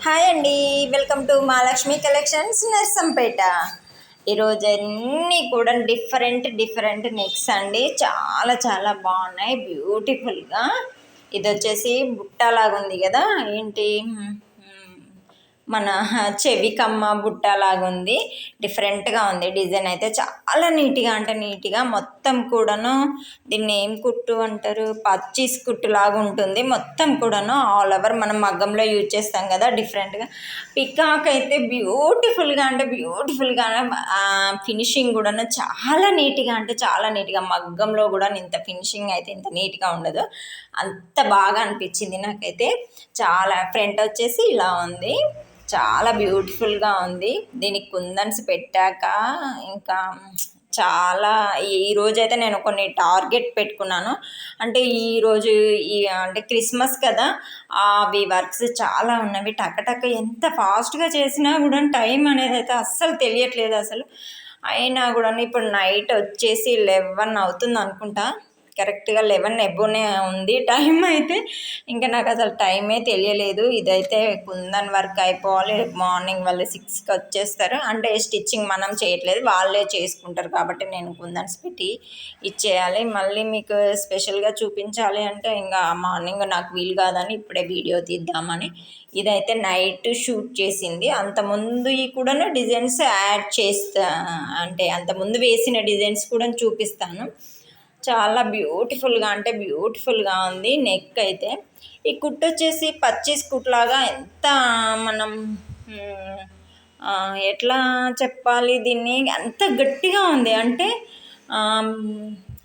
Hi అండి, welcome to Mahalakshmi collections Narsampet. ఈరోజు అన్నీ కూడా డిఫరెంట్ నెక్స్ అండి. చాలా చాలా బాగున్నాయి, బ్యూటిఫుల్గా. ఇది వచ్చేసి బుట్టలాగా ఉంది కదా, ఏంటి మన చెవికమ్మ బుట్టలాగా ఉంది. డిఫరెంట్గా ఉంది డిజైన్ అయితే, చాలా నీట్గా అంటే నీట్గా మొత్తం కూడాను. దీన్ని ఏం కుట్టు అంటారు, పచ్చీస్ కుట్టు లాగా ఉంటుంది మొత్తం కూడాను. ఆల్ ఓవర్ మనం మగ్గంలో యూజ్ చేస్తాం కదా, డిఫరెంట్గా. పికాక్ అయితే బ్యూటిఫుల్గా అంటే బ్యూటిఫుల్గా, ఫినిషింగ్ కూడాను చాలా నీట్గా అంటే చాలా నీట్గా. మగ్గంలో కూడా ఇంత ఫినిషింగ్ అయితే ఇంత నీట్గా ఉండదు, అంత బాగా అనిపించింది నాకైతే. చాలా ఫ్రంట్ వచ్చేసి ఇలా ఉంది, చాలా బ్యూటిఫుల్గా ఉంది. దీనికి కుందన్స్ పెట్టాక ఇంకా చాలా, ఈరోజైతే నేను కొన్ని టార్గెట్ పెట్టుకున్నాను. అంటే ఈరోజు అంటే క్రిస్మస్ కదా, అవి వర్క్స్ చాలా ఉన్నవి. టకటక ఎంత ఫాస్ట్గా చేసినా కూడా టైం అనేది అయితే అస్సలు తెలియట్లేదు అసలు. అయినా కూడా ఇప్పుడు నైట్ వచ్చేసి 11 అవుతుంది అనుకుంటా, కరెక్ట్గా 11 ఎబ్బోనే ఉంది టైం అయితే. ఇంకా నాకు అసలు టైమే తెలియలేదు. ఇదైతే కుందన్ వర్క్ అయిపోవాలి. మార్నింగ్ వాళ్ళు 6కి వచ్చేస్తారు. అంటే స్టిచ్చింగ్ మనం చేయట్లేదు, వాళ్ళే చేసుకుంటారు కాబట్టి నేను కుందన్స్ పెట్టి ఇచ్చేయాలి. మళ్ళీ మీకు స్పెషల్గా చూపించాలి అంటే ఇంకా మార్నింగ్ నాకు వీలు కాదని ఇప్పుడే వీడియో తీద్దామని. ఇదైతే నైట్ షూట్ చేసింది. అంతకుముందు కూడా డిజైన్స్ యాడ్ చేస్తా, అంటే అంతకుముందు వేసిన డిజైన్స్ కూడా చూపిస్తాను. చాలా బ్యూటిఫుల్గా అంటే బ్యూటిఫుల్గా ఉంది. నెక్ అయితే ఈ కుట్టు వచ్చేసి పచ్చీస్ కుట్లాగా, ఎంత మనం ఎట్లా చెప్పాలి దీన్ని, అంత గట్టిగా ఉంది. అంటే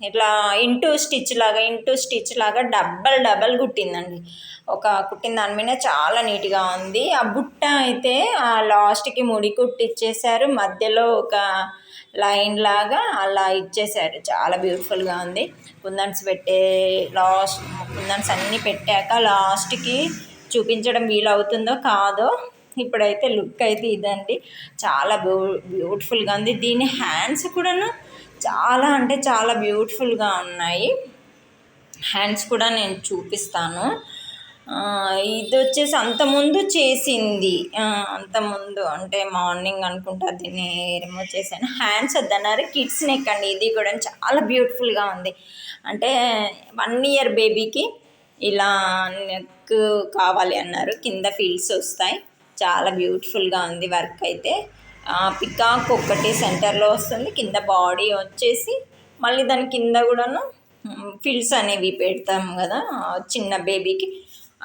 ఇట్లా ఇంటూ స్టిచ్ లాగా డబల్ కుట్టిందండి. ఒక కుట్టిన దాని మీద చాలా నీట్గా ఉంది. ఆ బుట్ట అయితే లాస్ట్కి ముడి కుట్టి ఇచ్చేసారు, మధ్యలో ఒక లైన్ లాగా అలా ఇచ్చేసారు. చాలా బ్యూటిఫుల్గా ఉంది. కుందన్స్ కుందన్స్ అన్నీ పెట్టాక లాస్ట్కి చూపించడం వీలవుతుందో కాదో. ఇప్పుడైతే లుక్ అయితే ఇదండి, చాలా బ్యూటిఫుల్గా ఉంది. దీని హ్యాండ్స్ కూడాను చాలా అంటే చాలా బ్యూటిఫుల్గా ఉన్నాయి. హ్యాండ్స్ కూడా నేను చూపిస్తాను. ఇది వచ్చేసి అంతకుముందు చేసింది, అంతకుముందు అంటే మార్నింగ్ అనుకుంటా దీన్ని రిమూవ్ చేశాను. హ్యాండ్స్ వద్దన్నారు, కిడ్స్ నెక్ అండి. ఇది కూడా చాలా బ్యూటిఫుల్గా ఉంది. అంటే 1 ఇయర్ బేబీకి ఇలా నెక్ కావాలి అన్నారు. కింద ఫీల్స్ వస్తాయి, చాలా బ్యూటిఫుల్గా ఉంది వర్క్ అయితే. పికాక్ ఒక్కటి సెంటర్లో వస్తుంది, కింద బాడీ వచ్చేసి మళ్ళీ దాని కింద కూడాను ఫిల్స్ అనేవి పెడతాం కదా చిన్న బేబీకి,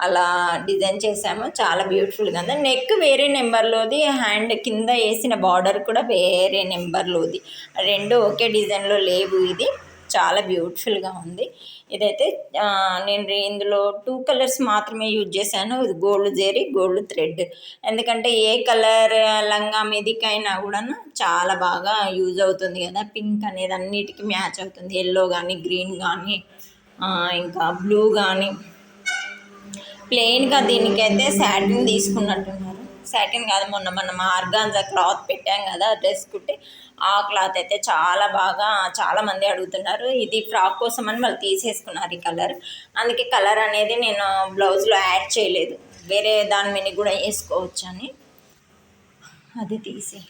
అలా డిజైన్ చేసాము. చాలా బ్యూటిఫుల్గా ఉంది. నెక్ వేరే నెంబర్లోది, హ్యాండ్ కింద వేసిన బార్డర్ కూడా వేరే నెంబర్లోది, రెండు ఒకే డిజైన్లో లేవు. ఇది చాలా బ్యూటిఫుల్గా ఉంది. ఇదైతే నేను ఇందులో 2 కలర్స్ మాత్రమే యూజ్ చేశాను. ఇది గోల్డ్ జెరీ, గోల్డ్ థ్రెడ్. ఎందుకంటే ఏ కలర్ లంగా మీదికైనా కూడా చాలా బాగా యూజ్ అవుతుంది కదా. పింక్ అనేది అన్నిటికీ మ్యాచ్ అవుతుంది, ఎల్లో కానీ గ్రీన్ కానీ ఇంకా బ్లూ కానీ. ప్లెయిన్గా దీనికైతే శాటిన్ తీసుకున్నట్టున్నారు. శాటిన్ కాదు, మొన్న మనం ఆర్గాన్జా క్లాత్ పెట్టాం కదా డ్రెస్ కుట్టి, ఆ క్లాత్ అయితే చాలా బాగా చాలామంది అడుగుతున్నారు. ఇది ఫ్రాక్ కోసం అని వాళ్ళు తీసేసుకున్నారు ఈ కలర్. అందుకే కలర్ అనేది నేను బ్లౌజ్లో యాడ్ చేయలేదు, వేరే దాని మీద కూడా వేసుకోవచ్చు అని అది తీసి.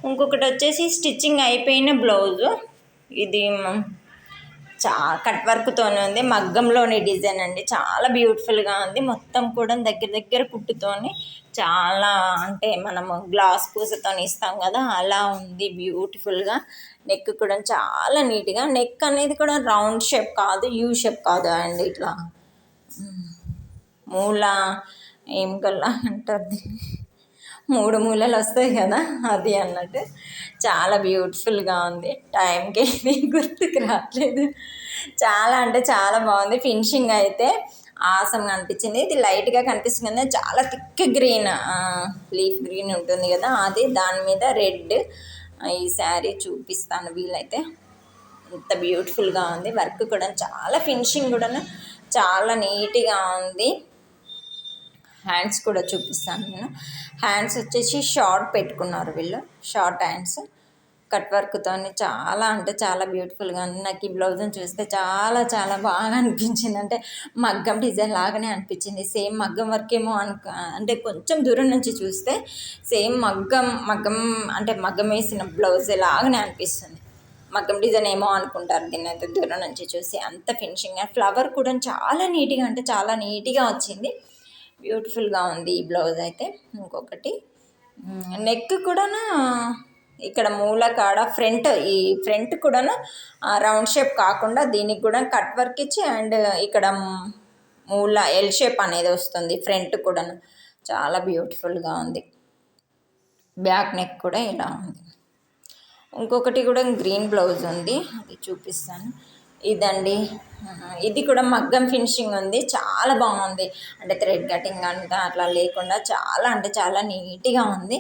ఇంకొకటి వచ్చేసి స్టిచ్చింగ్ అయిపోయిన బ్లౌజు. ఇది కట్ వర్క్తోనే ఉంది, మగ్గంలోని డిజైన్ అండి. చాలా బ్యూటిఫుల్గా ఉంది. మొత్తం కూడా దగ్గర కుట్టుతోని, చాలా అంటే మనము గ్లాస్ పూసతో ఇస్తాం కదా అలా ఉంది బ్యూటిఫుల్గా. నెక్ కూడా చాలా నీట్గా. నెక్ అనేది కూడా రౌండ్ షేప్ కాదు, యూ షేప్ కాదు అండి, ఇట్లా మూల ఏం కల్లా అంటారు, 3 మూలలు వస్తాయి కదా అది అన్నట్టు. చాలా బ్యూటిఫుల్గా ఉంది. టైంకి ఏది గుర్తుకు రావట్లేదు. చాలా అంటే చాలా బాగుంది. ఫినిషింగ్ అయితే ఆసంగా అనిపించింది. ఇది లైట్గా కనిపిస్తుంది, చాలా థిక్ గ్రీన్, లీఫ్ గ్రీన్ ఉంటుంది కదా అది, దాని మీద రెడ్. ఈ శారీ చూపిస్తాను వీలైతే. ఎంత బ్యూటిఫుల్గా ఉంది. వర్క్ కూడా చాలా, ఫినిషింగ్ కూడా చాలా నీట్గా ఉంది. హ్యాండ్స్ కూడా చూపిస్తాను నేను. హ్యాండ్స్ వచ్చేసి షార్ట్ పెట్టుకున్నారు వీళ్ళు, షార్ట్ హ్యాండ్స్. కట్ వర్క్తో చాలా అంటే చాలా బ్యూటిఫుల్గా ఉంది. నాకు ఈ బ్లౌజ్ని చూస్తే చాలా చాలా బాగా అనిపించింది. అంటే మగ్గం డిజైన్ లాగానే అనిపించింది. సేమ్ మగ్గం వర్క్ ఏమో అంటే కొంచెం దూరం నుంచి చూస్తే సేమ్ మగ్గం అంటే మగ్గం వేసిన బ్లౌజ్ లాగానే అనిపిస్తుంది. మగ్గం డిజైన్ ఏమో అనుకుంటారు దీన్ని అయితే దూరం నుంచి చూసి. అంత ఫినిషింగ్ ఫ్లవర్ కూడా చాలా నీట్గా అంటే చాలా నీట్గా వచ్చింది. బ్యూటిఫుల్గా ఉంది ఈ బ్లౌజ్ అయితే. ఇంకొకటి నెక్ కూడా ఇక్కడ మూల కాడ ఈ ఫ్రంట్ కూడా రౌండ్ షేప్ కాకుండా దీనికి కూడా కట్ వర్క్ ఇచ్చి అండ్ ఇక్కడ మూల ఎల్ షేప్ అనేది వస్తుంది ఫ్రంట్ కూడా. చాలా బ్యూటిఫుల్గా ఉంది. బ్యాక్ నెక్ కూడా ఇలా ఉంది. ఇంకొకటి కూడా గ్రీన్ బ్లౌజ్ ఉంది, అది చూపిస్తాను. ఇదండి, ఇది కూడా మగ్గం ఫినిషింగ్ ఉంది. చాలా బాగుంది. అంటే థ్రెడ్ కటింగ్ అంతా అట్లా లేకుండా చాలా అంటే చాలా నీట్గా ఉంది.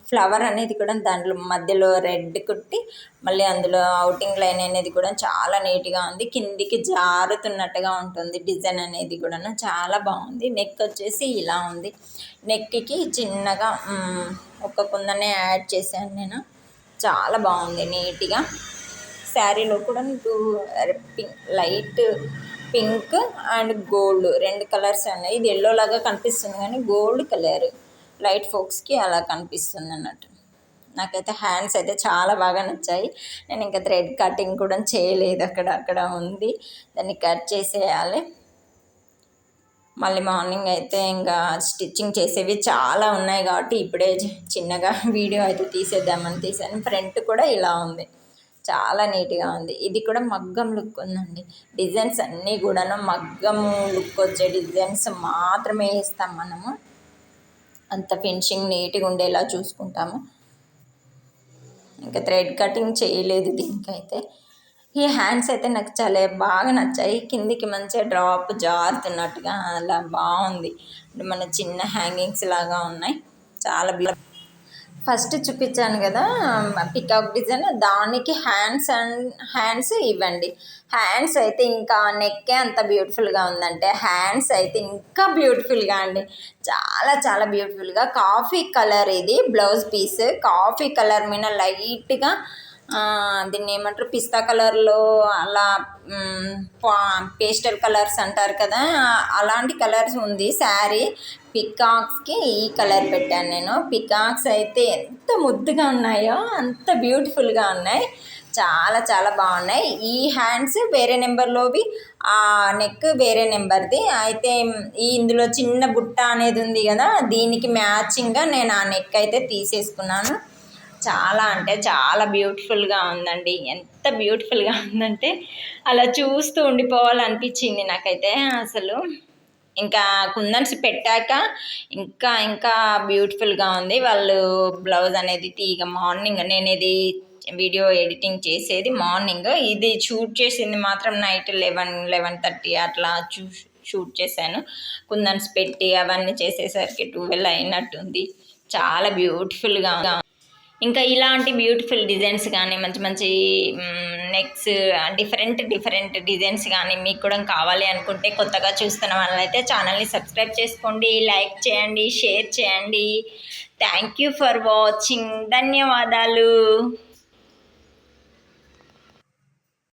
ఫ్లవర్ అనేది కూడా దాంట్లో మధ్యలో రెడ్ కుట్టి మళ్ళీ అందులో అవుటింగ్ లైన్ అనేది కూడా చాలా నీట్గా ఉంది. కిందికి జారుతున్నట్టుగా ఉంటుంది డిజైన్ అనేది కూడా చాలా బాగుంది. నెక్ వచ్చేసి ఇలా ఉంది. నెక్కి చిన్నగా ఒక కుందనే యాడ్ చేశాను నేను. చాలా బాగుంది నీట్గా. శారీలో కూడా light pink and gold 2 colours ఉన్నాయి. ఇది ఎల్లో లాగా కనిపిస్తుంది కానీ గోల్డ్ కలర్ లైట్ ఫోక్స్కి అలా కనిపిస్తుంది అన్నట్టు. నాకైతే హ్యాండ్స్ అయితే చాలా బాగా నచ్చాయి. నేను ఇంకా థ్రెడ్ కటింగ్ కూడా చేయలేదు, అక్కడ ఉంది, దాన్ని కట్ చేసేయాలి. మళ్ళీ మార్నింగ్ అయితే ఇంకా స్టిచ్చింగ్ చేసేవి చాలా ఉన్నాయి కాబట్టి ఇప్పుడే చిన్నగా వీడియో అయితే తీసేద్దామని తీసాను. ఫ్రంట్ కూడా ఇలా ఉంది, చాలా నీట్గా ఉంది. ఇది కూడా మగ్గం లుక్ ఉందండి. డిజైన్స్ అన్నీ కూడాను మగ్గం లుక్ వచ్చే డిజైన్స్ మాత్రమే వేస్తాం మనము. అంత ఫినిషింగ్ నీట్గా ఉండేలా చూసుకుంటాము. ఇంకా థ్రెడ్ కటింగ్ చేయలేదు దీనికైతే. ఈ హ్యాండ్స్ అయితే నాకు చాలా బాగా నచ్చాయి. కిందికి మంచిగా డ్రాప్ జారుతున్నట్టుగా అలా బాగుంది. మన చిన్న హ్యాంగింగ్స్ లాగా ఉన్నాయి. చాలా ఫస్ట్ చూపించాను కదా పికాక్ డిజైన్, దానికి హ్యాండ్స్ ఇవ్వండి. హ్యాండ్స్ అయితే ఇంకా నెక్కే అంత బ్యూటిఫుల్గా ఉందంటే హ్యాండ్స్ అయితే ఇంకా బ్యూటిఫుల్గా అండి. చాలా చాలా బ్యూటిఫుల్గా కాఫీ కలర్ ఇది బ్లౌజ్ పీస్. కాఫీ కలర్ మీద లైట్గా దీన్ని ఏమంటారు పిస్తా కలర్లో అలా పేస్టల్ కలర్స్ అంటారు కదా, అలాంటి కలర్స్ ఉంది శారీ. పికాక్స్కి ఈ కలర్ పెట్టాను నేను. పికాక్స్ అయితే ఎంత ముద్దుగా ఉన్నాయో అంత బ్యూటిఫుల్గా ఉన్నాయి. చాలా చాలా బాగున్నాయి. ఈ హ్యాండ్స్ వేరే నెంబర్లోవి, ఆ నెక్ వేరే నెంబర్ది. అయితే ఇందులో చిన్న బుట్ట అనేది ఉంది కదా, దీనికి మ్యాచింగ్గా నేను ఆ నెక్ అయితే తీసేసుకున్నాను. చాలా అంటే చాలా బ్యూటిఫుల్గా ఉందండి. ఎంత బ్యూటిఫుల్గా ఉందంటే అలా చూస్తూ ఉండిపోవాలనిపించింది నాకైతే. అసలు ఇంకా కుందన్స్ పెట్టాక ఇంకా ఇంకా బ్యూటిఫుల్గా ఉంది. వాళ్ళు బ్లౌజ్ అనేది మార్నింగ్ నేను ఇది వీడియో ఎడిటింగ్ చేసేది మార్నింగ్, ఇది షూట్ చేసింది మాత్రం నైట్ 11-11:30 అట్లా షూట్ చేశాను. కుందన్స్ పెట్టి అవన్నీ చేసేసరికి 12 అయినట్టుంది. చాలా బ్యూటిఫుల్గా ఇంకా ఇలాంటి బ్యూటిఫుల్ డిజైన్స్ కానీ మంచి మంచి నెక్స్ డిఫరెంట్ డిజైన్స్ కానీ మీకు కూడా కావాలి అనుకుంటే కొత్తగా చూస్తున్న వాళ్ళైతే ఛానల్ని సబ్స్క్రైబ్ చేసుకోండి, లైక్ చేయండి, షేర్ చేయండి. Thank you for watching. ధన్యవాదాలు.